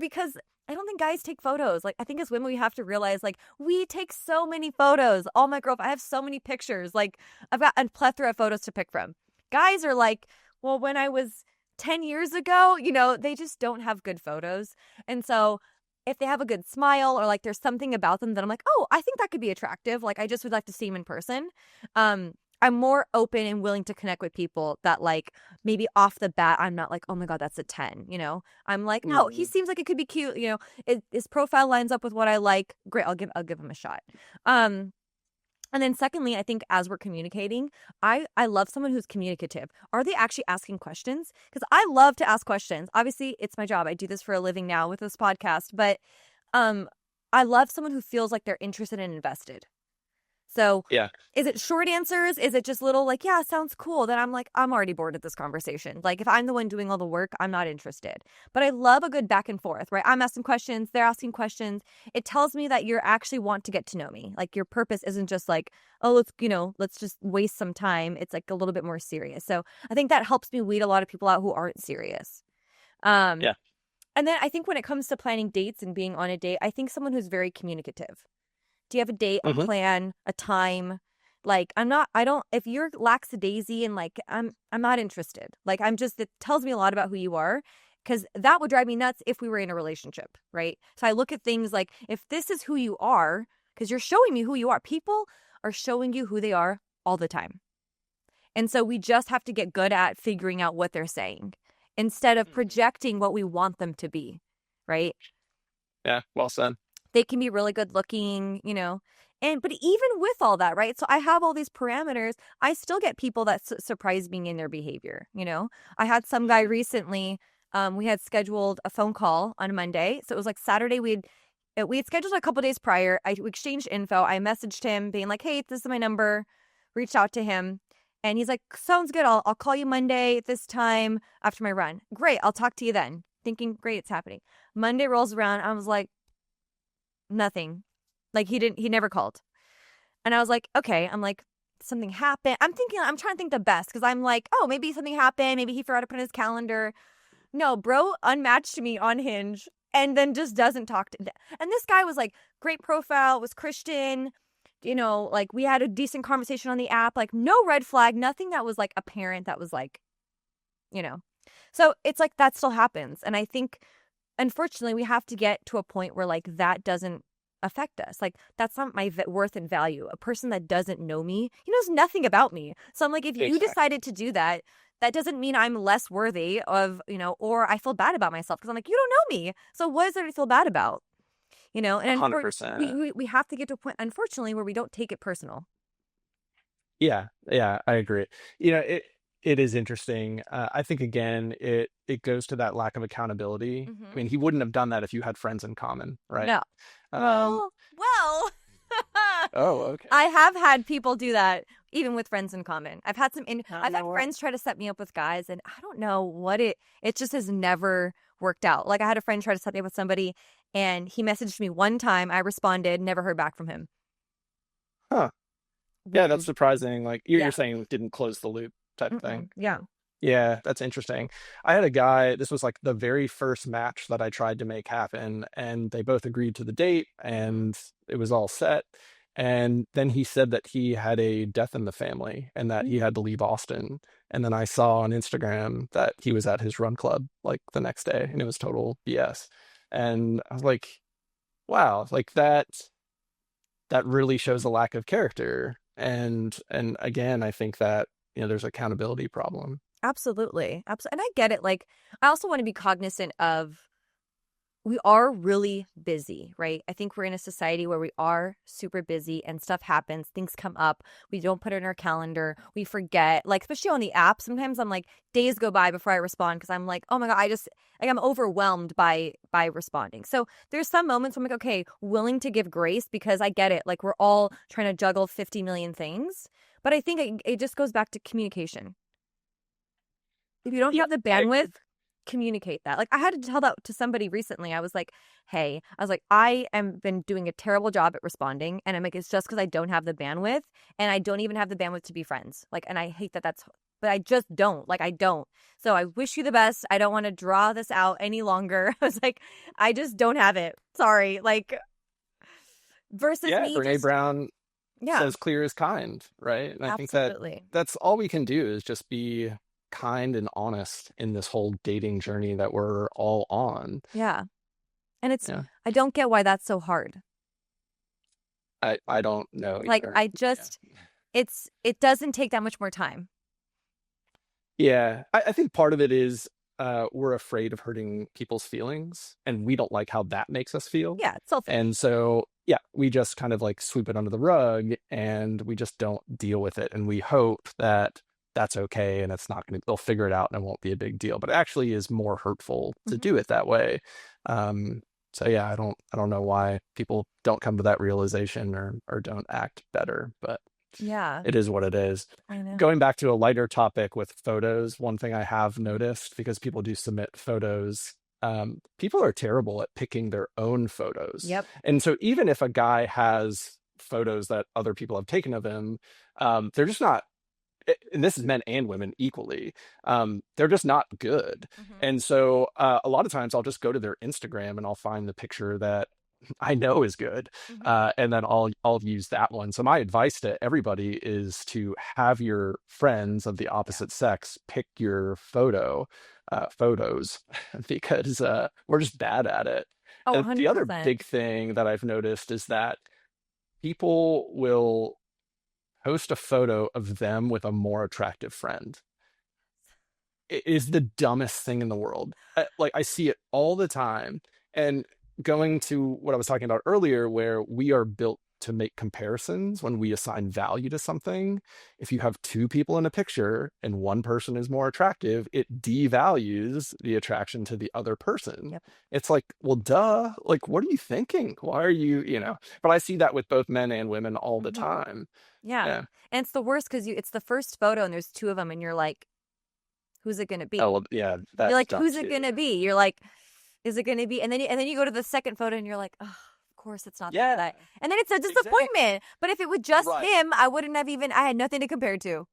because I don't think guys take photos. Like, I think as women, we have to realize, like, we take so many photos. All my girlfriends, I have so many pictures. Like, I've got a plethora of photos to pick from. Guys are like, well, when I was 10 years ago, they just don't have good photos. And so if they have a good smile or like there's something about them that I'm like, oh, I think that could be attractive. Like, I just would like to see him in person. I'm more open and willing to connect with people that, like, maybe off the bat, I'm not like, oh my God, that's a 10, I'm like, no, he seems like it could be cute. His profile lines up with what I like. Great. I'll give him a shot. And then secondly, I think as we're communicating, I love someone who's communicative. Are they actually asking questions? Because I love to ask questions. Obviously, it's my job. I do this for a living now with this podcast. But I love someone who feels like they're interested and invested. So yeah. Is it short answers? Is it just little like, yeah, sounds cool? Then I'm like, I'm already bored of this conversation. Like, if I'm the one doing all the work, I'm not interested. But I love a good back and forth, right? I'm asking questions. They're asking questions. It tells me that you actually want to get to know me. Like, your purpose isn't just like, oh, let's just waste some time. It's like a little bit more serious. So I think that helps me weed a lot of people out who aren't serious. Yeah. And then I think when it comes to planning dates and being on a date, I think someone who's very communicative. Do you have a date, a plan, a time? Like, if you're lackadaisy and like, I'm not interested. Like, it tells me a lot about who you are, because that would drive me nuts if we were in a relationship, right? So I look at things like, if this is who you are, because you're showing me who you are. People are showing you who they are all the time. And so we just have to get good at figuring out what they're saying instead of projecting what we want them to be, right? Yeah, well said. They can be really good looking, but even with all that, right? So I have all these parameters. I still get people that surprise me in their behavior. I had some guy recently. We had scheduled a phone call on Monday. So it was like Saturday. We had scheduled a couple days prior. We exchanged info. I messaged him being like, hey, this is my number. Reached out to him. And he's like, sounds good. I'll call you Monday at this time after my run. Great. I'll talk to you then. Thinking, great, it's happening. Monday rolls around. I was like, nothing. Like, he never called. And I was like, okay. I'm like, something happened. I'm trying to think the best, because I'm like, oh, maybe something happened. Maybe he forgot to put in his calendar. No, bro unmatched me on Hinge and then just doesn't talk to. And this guy was like, great profile, was Christian. Like, we had a decent conversation on the app. Like, no red flag, nothing that was like apparent that was like, So it's like that still happens. And I think, unfortunately, we have to get to a point where like that doesn't affect us. Like, that's not my worth and value. A person that doesn't know me, he knows nothing about me. So I'm like, if you decided to do that, that doesn't mean I'm less worthy of, or I feel bad about myself, because I'm like, you don't know me. So what is there to feel bad about? And 100%. We have to get to a point, unfortunately, where we don't take it personal. Yeah, I agree. It is interesting. I think, again, it goes to that lack of accountability. I mean, he wouldn't have done that if you had friends in common, right? No. Well. Oh, okay. I have had people do that, even with friends in common. I've had friends try to set me up with guys, and I don't know what it just has never worked out. Like, I had a friend try to set me up with somebody, and he messaged me one time. I responded, never heard back from him. Huh. Yeah, that's surprising. Like, you're saying didn't close the loop type thing. Yeah. Yeah, that's interesting. I had a guy, this was like the very first match that I tried to make happen, and they both agreed to the date and it was all set. And then he said that he had a death in the family and that he had to leave Austin. And then I saw on Instagram that he was at his run club like the next day, and it was total BS. And I was like, wow, like that really shows a lack of character. And again, I think that, there's an accountability problem. Absolutely. And I get it. Like, I also want to be cognizant of, we are really busy, right? I think we're in a society where we are super busy and stuff happens. Things come up. We don't put it in our calendar. We forget, like, especially on the app. Sometimes I'm like, days go by before I respond, because I'm like, oh my God, I'm overwhelmed by responding. So there's some moments where I'm like, okay, willing to give grace, because I get it. Like, we're all trying to juggle 50 million things. But I think it just goes back to communication. If you don't have the bandwidth, communicate that. Like I had to tell that to somebody recently. I was like, hey, I am been doing a terrible job at responding. And I'm like, it's just because I don't have the bandwidth, and I don't even have the bandwidth to be friends. Like, and I hate that but I just don't. Like, I don't. So I wish you the best. I don't want to draw this out any longer. I was like, I just don't have it. Sorry. Like, versus me. Brene Brown says clear is kind, right? And I think that's all we can do is just be kind and honest in this whole dating journey that we're all on. Yeah. And I don't get why that's so hard. I don't know. Like, it doesn't take that much more time. Yeah. I think part of it is we're afraid of hurting people's feelings, and we don't like how that makes us feel. Yeah, it's selfish. And so, we just kind of like sweep it under the rug, and we just don't deal with it. And we hope that that's okay, and they'll figure it out and it won't be a big deal. But it actually is more hurtful to do it that way. So I don't know why people don't come to that realization or don't act better, but it is what it is. I know. Going back to a lighter topic with photos, one thing I have noticed, because people do submit photos, people are terrible at picking their own photos. Yep. And so even if a guy has photos that other people have taken of him, they're just not, and this is men and women equally, they're just not good. And so a lot of times I'll just go to their Instagram and I'll find the picture that I know is good. And then I'll use that one. So my advice to everybody is to have your friends of the opposite sex pick your photos, because we're just bad at it. Oh, and the other big thing that I've noticed is that people will post a photo of them with a more attractive friend. It is the dumbest thing in the world. I see it all the time. And going to what I was talking about earlier, where we are built to make comparisons when we assign value to something. If you have two people in a picture and one person is more attractive, it devalues the attraction to the other person. Yep. It's like, well, duh, like, what are you thinking? Why are you, but I see that with both men and women all the time. Yeah. And it's the worst because it's the first photo and there's two of them and you're like, who's it going to be? Oh, yeah. You're like, who's it going to be? You're like, is it going to be? And then you go to the second photo and you're like, oh, of course it's not that. And then it's a disappointment. Exactly. But if it was just him, I had nothing to compare to.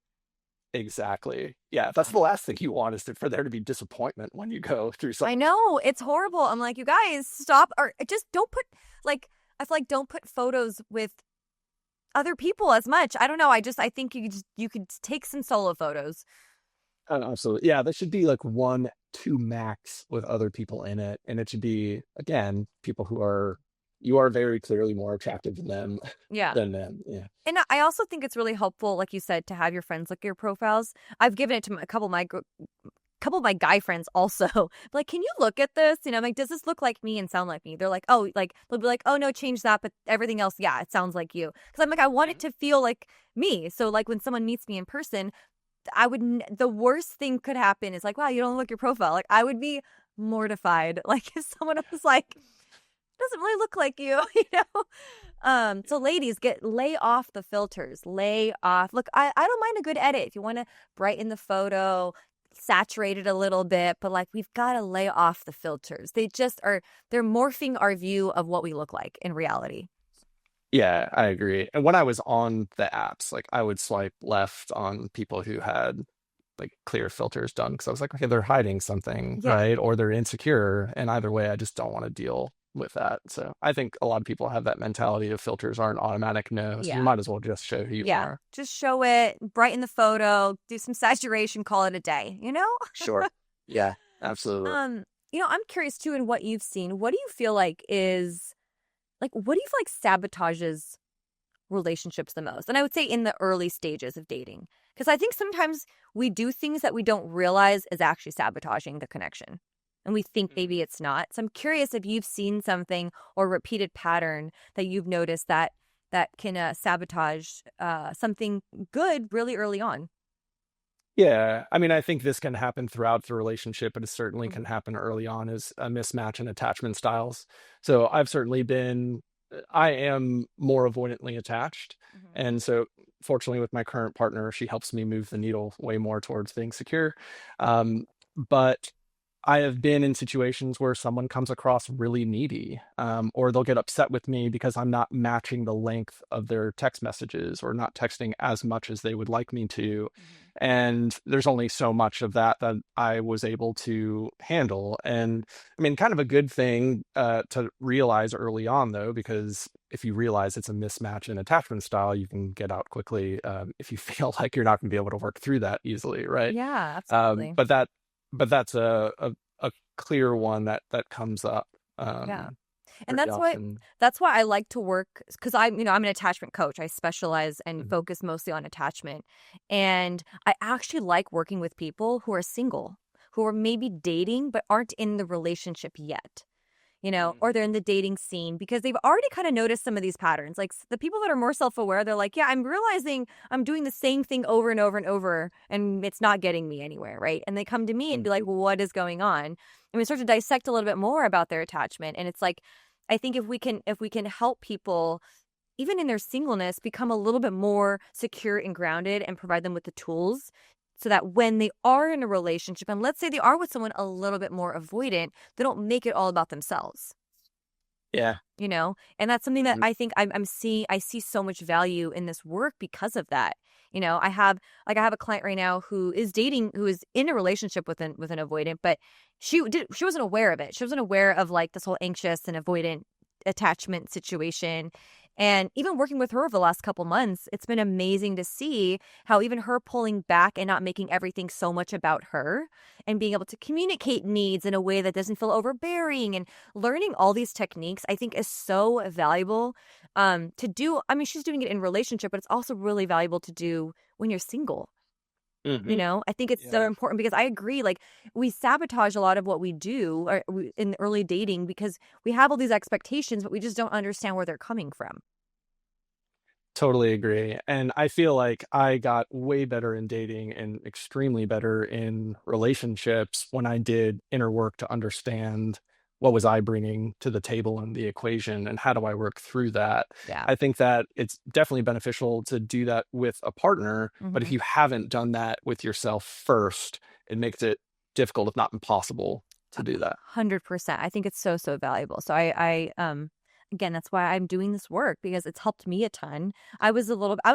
Exactly. Yeah. That's the last thing you want, is for there to be disappointment when you go through something. I know. It's horrible. I'm like, you guys stop, or just don't put, I feel like don't put photos with other people as much. I don't know. I think you could take some solo photos. Absolutely. Yeah, there should be like 1-2 max with other people in it. And it should be, again, people you are very clearly more attractive than them. Than them. Yeah. And I also think it's really helpful, like you said, to have your friends look at your profiles. I've given it to a couple of my guy friends also. Like, can you look at this? I'm like, does this look like me and sound like me? They're like, oh, like they'll be like, oh no, change that, but everything else, yeah, it sounds like you. Because I'm like, I want it to feel like me. So like when someone meets me in person, the worst thing could happen is like, wow, you don't look your profile. Like, I would be mortified. Like, if someone was like, doesn't really look like you, So ladies, lay off the filters. Lay off. Look, I don't mind a good edit. If you want to brighten the photo, saturate it a little bit, but like, we've got to lay off the filters. They're morphing our view of what we look like in reality. Yeah, I agree. And when I was on the apps, like I would swipe left on people who had like clear filters done, because I was like, okay, they're hiding something, right? Or they're insecure. And either way, I just don't want to deal with that. So I think a lot of people have that mentality of filters aren't automatic no. So you might as well just show who you are. Just show it, brighten the photo, do some saturation, call it a day, Sure. Yeah, absolutely. I'm curious too, in what you've seen, what do you feel like what do you feel like sabotages relationships the most? And I would say in the early stages of dating, because I think sometimes we do things that we don't realize is actually sabotaging the connection. And we think maybe it's not. So I'm curious if you've seen something or repeated pattern that you've noticed that can sabotage something good really early on. Yeah. I mean, I think this can happen throughout the relationship, but it certainly can happen early on as a mismatch in attachment styles. So I am more avoidantly attached. And so fortunately with my current partner, she helps me move the needle way more towards being secure. But I have been in situations where someone comes across really needy, or they'll get upset with me because I'm not matching the length of their text messages or not texting as much as they would like me to. Mm-hmm. And there's only so much of that that I was able to handle. And I mean, kind of a good thing to realize early on, though, because if you realize it's a mismatch in attachment style, you can get out quickly if you feel like you're not going to be able to work through that easily, right? Yeah, Um, absolutely. but that but that's a clear one that comes up Yeah. And pretty often. that's why I like to work, because I'm an attachment coach. I specialize and Mhm. focus mostly on attachment. And I actually like working with people who are single, who are maybe dating but aren't in the relationship yet. Or they're in the dating scene because they've already kind of noticed some of these patterns. Like the people that are more self-aware, they're like, yeah, I'm realizing I'm doing the same thing over and over and over, and it's not getting me anywhere, right? And they come to me and be like, Mhm. well, what is going on? And we start to dissect a little bit more about their attachment. And it's like, I think if we can help people even in their singleness, become a little bit more secure and grounded and provide them with the tools so that when they are in a relationship, and let's say they are with someone a little bit more avoidant, they don't make it all about themselves. Yeah. And that's something that Mhm. I think I'm seeing. I see so much value in this work because of that. I have a client right now who is dating, who is in a relationship with an avoidant, but she wasn't aware of it. She wasn't aware of like this whole anxious and avoidant attachment situation. And even working with her over the last couple months, it's been amazing to see how even her pulling back and not making everything so much about her and being able to communicate needs in a way that doesn't feel overbearing, and learning all these techniques, I think, is so valuable to do. I mean, she's doing it in relationship, but it's also really valuable to do when you're single. Mhm. I think it's so Yeah. important because I agree. Like, we sabotage a lot of what we do in early dating because we have all these expectations, but we just don't understand where they're coming from. Totally agree. And I feel like I got way better in dating and extremely better in relationships when I did inner work to understand what was I bringing to the table in the equation and how do I work through that. Yeah. I think that it's definitely beneficial to do that with a partner, but if Mm-hmm. you haven't done that with yourself first, it makes it difficult, if not impossible, to do that. 100%. I think it's so, so valuable. So again, that's why I'm doing this work, because it's helped me a ton. I was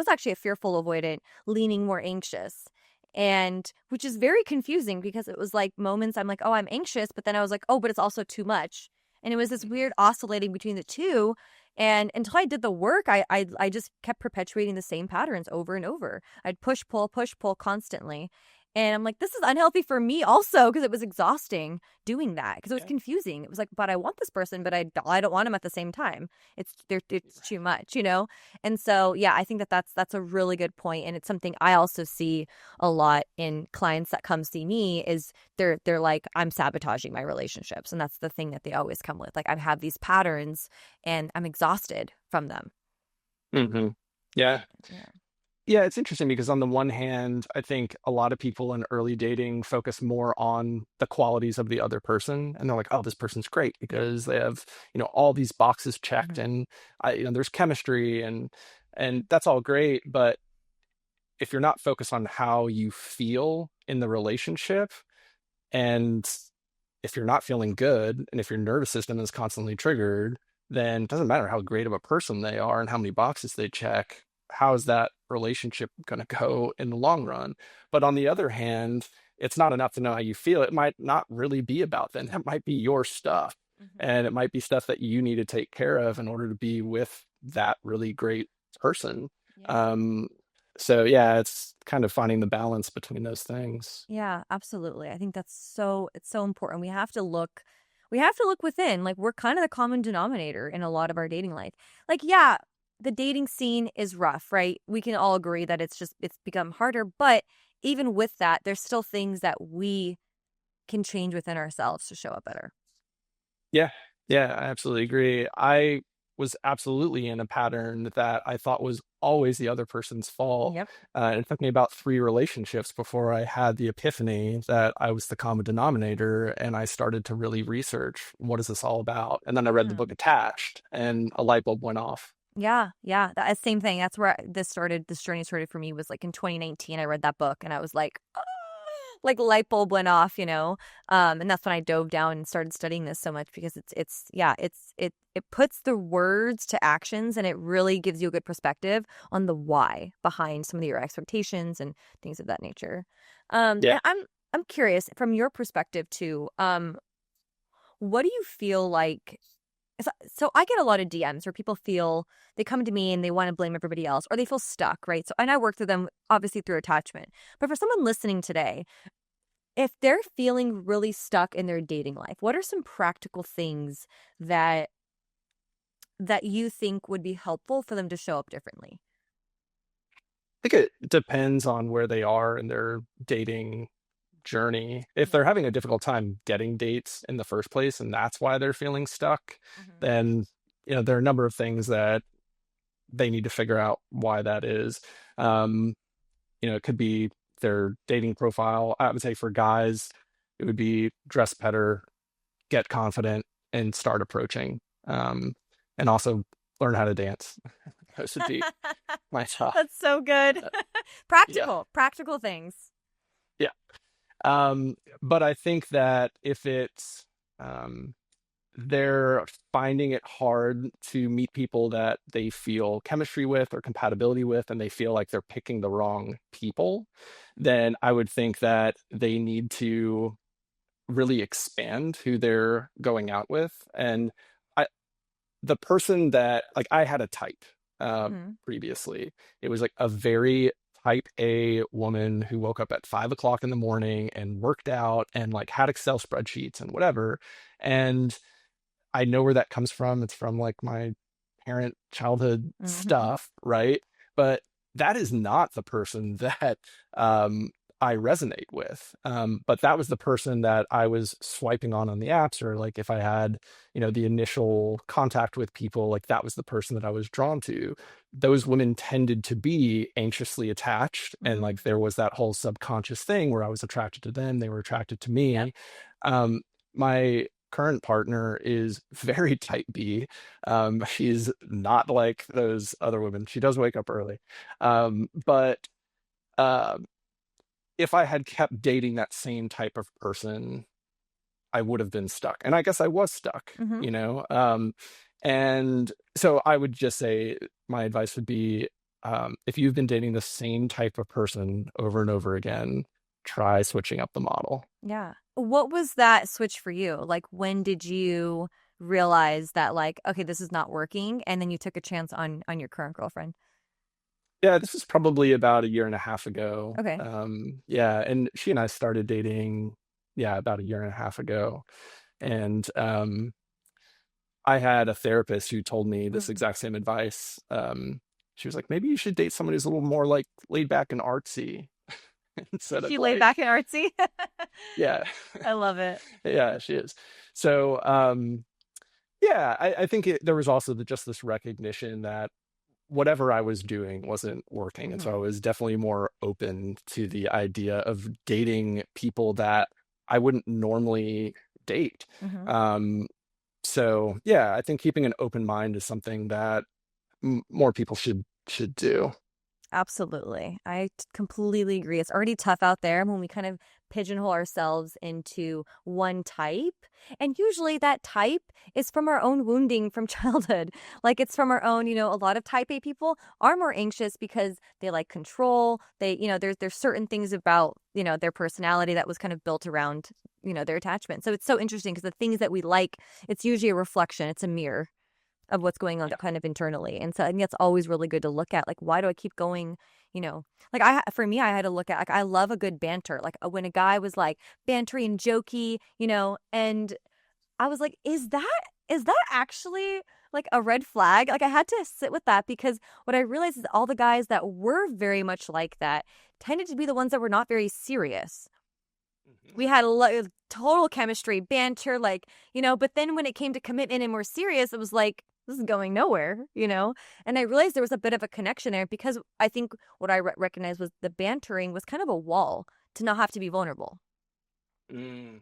actually a fearful avoidant, leaning more anxious. And which is very confusing because it was like moments I'm like, oh, I'm anxious. But then I was like, oh, but it's also too much. And it was this weird oscillating between the two. And until I did the work, I just kept perpetuating the same patterns over and over. I'd push, pull constantly. And I'm like, this is unhealthy for me also, because it was exhausting doing that, because it was Yeah. confusing. It was like, but I want this person, but I don't want him at the same time. It's too much. And so yeah, I think that's a really good point, and it's something I also see a lot in clients that come see me is they're like, I'm sabotaging my relationships, and that's the thing that they always come with. Like, I have these patterns, and I'm exhausted from them. Hmm. Yeah. Yeah. Yeah, it's interesting because on the one hand, I think a lot of people in early dating focus more on the qualities of the other person, and they're like, "Oh, this person's great because they have, all these boxes checked, Mhm. and there's chemistry, and that's all great." But if you're not focused on how you feel in the relationship, and if you're not feeling good, and if your nervous system is constantly triggered, then it doesn't matter how great of a person they are and how many boxes they check. How is that relationship going to go in the long run? But on the other hand, it's not enough to know how you feel. It might not really be about them. It might be your stuff. Mhm. And it might be stuff that you need to take care of in order to be with that really great person. Yeah. Um, so yeah, it's kind of finding the balance between those things. Yeah, absolutely. I think it's so important. We have to look within. Like, we're kind of the common denominator in a lot of our dating life. Like, yeah, the dating scene is rough, right? We can all agree that it's become harder, but even with that, there's still things that we can change within ourselves to show up better. Yeah, yeah, I absolutely agree. I was absolutely in a pattern that I thought was always the other person's fault. Yep. It took me about 3 relationships before I had the epiphany that I was the common denominator, and I started to really research what is this all about. And then I read the Yeah. book Attached, and a light bulb went off. Yeah, yeah, that same thing. That's where this journey started for me, was like in 2019. I read that book and I was like, "Ah!" like light bulb went off, you know. And that's when I dove down and started studying this so much, because it puts the words to actions, and it really gives you a good perspective on the why behind some of your expectations and things of that nature. Yeah. And I'm curious from your perspective too. What do you feel like? So I get a lot of DMs where people feel they come to me and they want to blame everybody else, or they feel stuck, right? So, and I work through them obviously through attachment. But for someone listening today, if they're feeling really stuck in their dating life, what are some practical things that you think would be helpful for them to show up differently? I think it depends on where they are in their dating journey. If they're Yeah. having a difficult time getting dates in the first place and that's why they're feeling stuck, then there are a number of things that they need to figure out why that is. It could be their dating profile. I would say for guys, it would be dress better, get confident, and start approaching. And also learn how to dance. Those would be my top. That's so good. Practical things. Yeah. But I think that if it's they're finding it hard to meet people that they feel chemistry with or compatibility with, and they feel like they're picking the wrong people, then I would think that they need to really expand who they're going out with. And I, the person that, like, I had a type previously. It was like a very type A woman who woke up at 5 o'clock in the morning and worked out and like had Excel spreadsheets and whatever. And I know where that comes from. It's from like my parent childhood stuff, right? But that is not the person that I resonate with. But that was the person that I was swiping on the apps, or like if I had, the initial contact with people, like that was the person that I was drawn to. Those women tended to be anxiously attached. And like there was that whole subconscious thing where I was attracted to them, they were attracted to me. Yep. My current partner is very type B. She's not like those other women. She does wake up early. But if I had kept dating that same type of person, I would have been stuck. And I guess I was stuck, and so I would just say my advice would be, if you've been dating the same type of person over and over again, try switching up the model. Yeah. What was that switch for you? Like, when did you realize that, like, okay, this is not working, and then you took a chance on your current girlfriend? Yeah, this is probably about a year and a half ago. Okay. Yeah, and she and I started dating, about a year and a half ago. And I had a therapist who told me this exact same advice. She was like, maybe you should date somebody who's a little more like laid back and artsy instead of she laid like, back and artsy. yeah. I love it. Yeah, she is. So I think there was also just this recognition that whatever I was doing wasn't working. And so I was definitely more open to the idea of dating people that I wouldn't normally date. So yeah, I think keeping an open mind is something that more people should do. Absolutely. I completely agree. It's already tough out there when we kind of pigeonhole ourselves into one type. And usually that type is from our own wounding from childhood. Like, it's from our own, a lot of type A people are more anxious because they like control. They, there's certain things about, their personality that was kind of built around, their attachment. So it's so interesting because the things that we like, it's usually a reflection. It's a mirror of what's going on kind of internally. And so I think that's always really good to look at. Like, why do I keep going? Like for me, I had to look at, like, I love a good banter. Like when a guy was like bantery and jokey, and I was like, is that actually like a red flag? Like, I had to sit with that, because what I realized is all the guys that were very much like that tended to be the ones that were not very serious. We had total chemistry, banter, like, but then when it came to commitment and more serious, it was like, this is going nowhere, And I realized there was a bit of a connection there, because I think what I recognized was the bantering was kind of a wall to not have to be vulnerable, And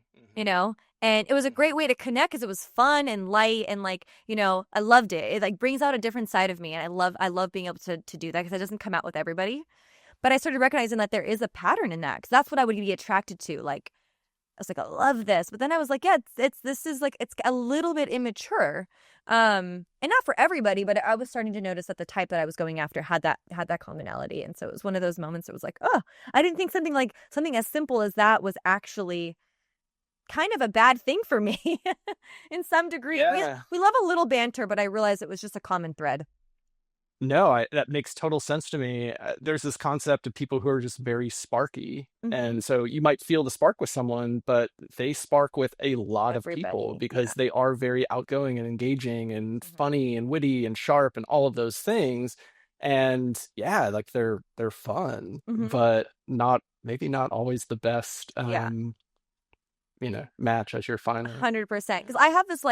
it was a great way to connect because it was fun and light, and like, I loved it. It like brings out a different side of me. And I love being able to do that, because it doesn't come out with everybody. But I started recognizing that there is a pattern in that, because that's what I would be attracted to. Like, I was like, I love this. But then I was like, yeah, this is like, it's a little bit immature. And not for everybody, but I was starting to notice that the type that I was going after had that commonality. And so it was one of those moments. It was like, oh, I didn't think something as simple as that was actually kind of a bad thing for me in some degree. Yeah. We love a little banter, but I realized it was just a common thread. No, that makes total sense to me. There's this concept of people who are just very sparky. Mm-hmm. And so you might feel the spark with someone, but they spark with a lot of people Everybody. because Yeah. they are very outgoing and engaging and Mm-hmm. funny and witty and sharp and all of those things. And yeah, like they're fun, Mm-hmm. but maybe not always the best Yeah. match as you're finding. 100%. Because I have this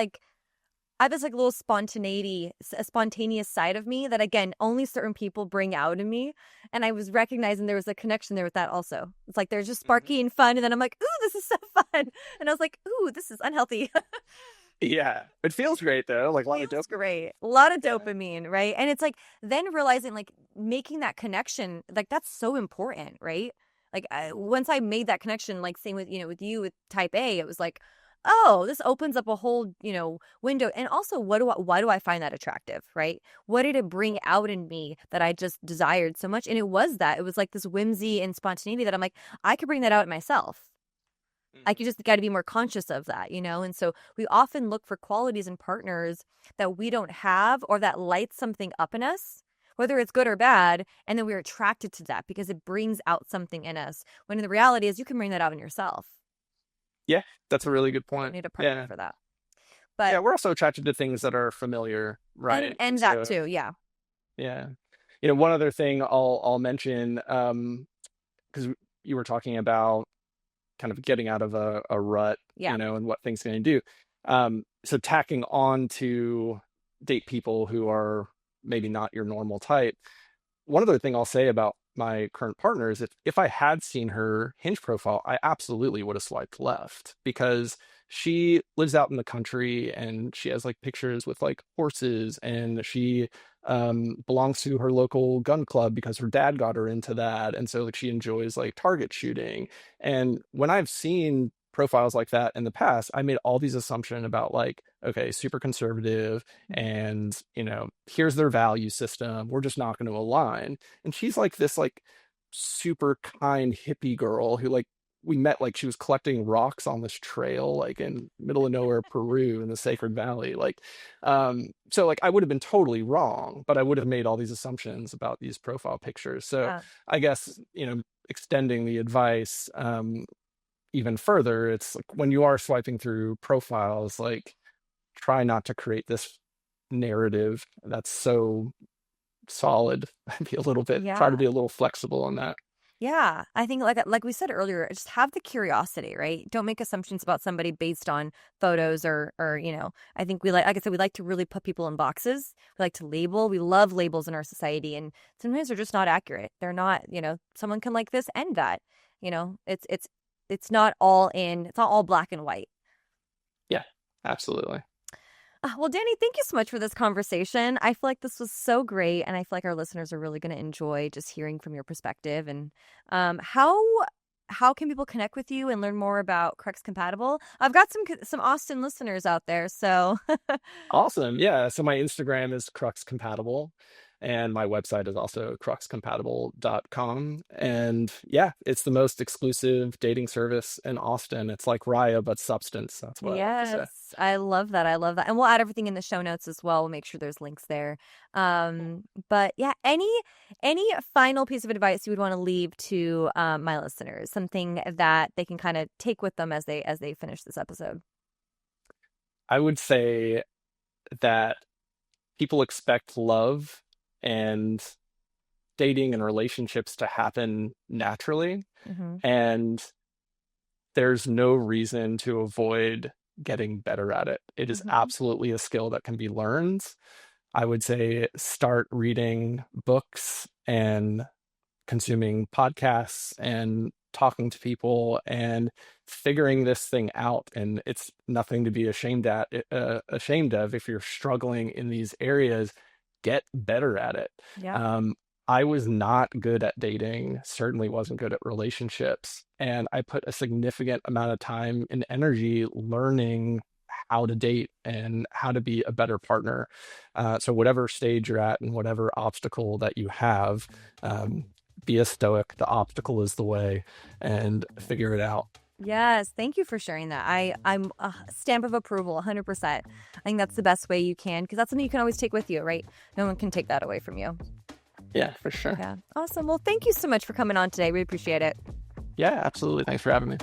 little spontaneity, a spontaneous side of me that, again, only certain people bring out in me. And I was recognizing there was a connection there with that also. It's like there's just sparky and fun. And then I'm like, ooh, this is so fun. And I was like, ooh, this is unhealthy. Yeah, it feels great though, like a lot of Feels dopamine. great. A lot of Yeah. dopamine, right? And it's like then realizing, like, making that connection, like, that's so important, right? Like, once I made that connection, like, same with, with you with type A, it was like, oh, this opens up a whole, window. And also, why do I find that attractive, right? What did it bring out in me that I just desired so much? And it was like this whimsy and spontaneity that I'm like, I could bring that out in myself. Like, you just got to be more conscious of that, And so we often look for qualities in partners that we don't have, or that light something up in us, whether it's good or bad. And then we're attracted to that because it brings out something in us. When the reality is you can bring that out in yourself. Yeah, that's a really good You don't point. need a partner Yeah. for that. Yeah, But, we're also attracted to things that are familiar, right? and that So, too. Yeah. yeah. One other thing I'll mention, because you were talking about kind of getting out of a rut, Yeah. and what things can you do. So tacking on to date people who are maybe not your normal type. One other thing I'll say about my current partner is if I had seen her Hinge profile, I absolutely would have swiped left because she lives out in the country and she has like pictures with like horses and she belongs to her local gun club because her dad got her into that. And so like she enjoys like target shooting. And when I've seen profiles like that in the past, I made all these assumptions about like, okay, super conservative and, here's their value system. We're just not going to align. And she's like this like super kind hippie girl who like we met like she was collecting rocks on this trail like in middle of nowhere Peru in the Sacred Valley so like I would have been totally wrong, but I would have made all these assumptions about these profile pictures. So Yeah. I guess extending the advice even further, it's like when you are swiping through profiles, like try not to create this narrative that's so solid. Try to Yeah. be a little flexible on that. Yeah, I think like we said earlier, just have the curiosity, right? Don't make assumptions about somebody based on photos or I think like I said, we like to really put people in boxes. We like to label. We love labels in our society, and sometimes they're just not accurate. They're not, someone can like this and that. It's not all in. It's not all black and white. Yeah, absolutely. Well, Danny, thank you so much for this conversation. I feel like this was so great, and I feel like our listeners are really going to enjoy just hearing from your perspective. And how can people connect with you and learn more about Crux Compatible? I've got some Austin listeners out there, so Awesome. Yeah. So my Instagram is Crux Compatible and my website is also cruxcompatible.com. And yeah, it's the most exclusive dating service in Austin. It's like Raya, but substance. That's what I like to say. yes, I love that. I love that, and we'll add everything in the show notes as well. We'll make sure there's links there. But yeah, any final piece of advice you would want to leave to my listeners, something that they can kind of take with them as they finish this episode. I would say that people expect love and dating and relationships to happen naturally. Mm-hmm. And there's no reason to avoid getting better at it. It is Mm-hmm. absolutely a skill that can be learned. I would say start reading books and consuming podcasts and talking to people and figuring this thing out. And it's nothing to be ashamed of if you're struggling in these areas. Get better at it. Yeah. Um, I was not good at dating, certainly wasn't good at relationships. And I put a significant amount of time and energy learning how to date and how to be a better partner. So, whatever stage you're at and whatever obstacle that you have, be a stoic. The obstacle is the way, and figure it out. Yes, thank you for sharing that. I'm a stamp of approval, 100%. I think that's the best way you can, because that's something you can always take with you, right? No one can take that away from you. Yeah, for sure. Yeah, awesome. Well, thank you so much for coming on today. We appreciate it. Yeah, absolutely. Thanks for having me.